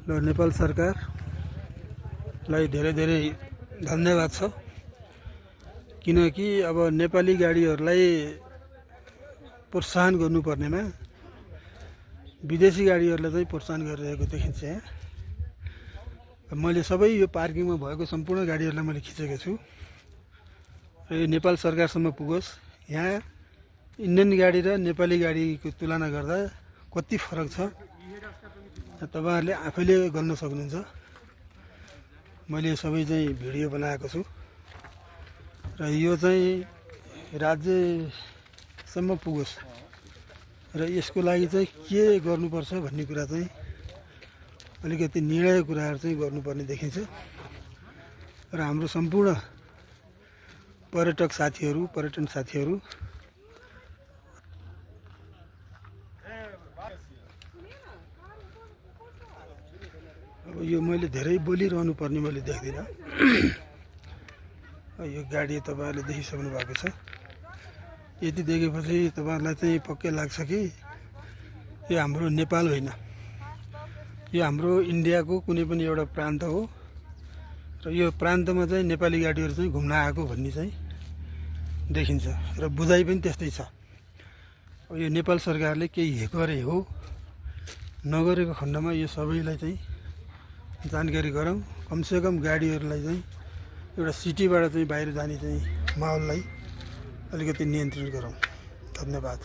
ल नेपाल सरकारलाई धेरै धेरै धन्यवाद छ, किनकि अब नेपाली गाडीहरूलाई प्रोत्साहन गर्नुपर्नेमा विदेशी गाडीहरूलाई चाहिँ प्रोत्साहन गरिरहेको देखिन्छ। यहाँ मैले सबै यो पार्किङमा भएको सम्पूर्ण गाडीहरूलाई मैले खिचेको छु र यो नेपाल सरकारसम्म पुगोस्। यहाँ इन्डियन गाडी र नेपाली गाडीको तुलना गर्दा कति फरक छ तपाईहरुले आफैले गर्न सक्नुहुन्छ। मैले सबै चाहिँ भिडियो बनाएको छु र यो चाहिँ राज्यसम्म पुगोस् र यसको लागि चाहिँ के गर्नुपर्छ भन्ने कुरा चाहिँ अलिकति निर्णय कुराहरु चाहिँ गर्नुपर्ने देखिन्छ र हाम्रो सम्पूर्ण पर्यटन साथीहरु अब यो मैले धेरै बोलिरहनु पर्ने मैले देख्दिन। यो गाडी तपाईहरुले देखिसक्नु भएको छ। यति देखेपछि तपाईहरुलाई चाहिँ पक्कै लाग्छ कि यो हाम्रो नेपाल होइन, यो हाम्रो इन्डियाको कुनै पनि एउटा प्रान्त हो र यो प्रान्तमा चाहिँ नेपाली गाडीहरु चाहिँ घुम्न आएको भन्ने चाहिँ देखिन्छ र बुझाइ पनि त्यस्तै छ। अब यो नेपाल सरकारले केही गरे हो नगरेको खण्डमा यो सबैलाई चाहिँ जानकारी गराउँ, कमसेकम गाडीहरुलाई चाहिँ एउटा सिटीबाट चाहिँ बाहिर जाने चाहिँ माहौललाई अलिकति नियन्त्रण गरौँ। धन्यवाद।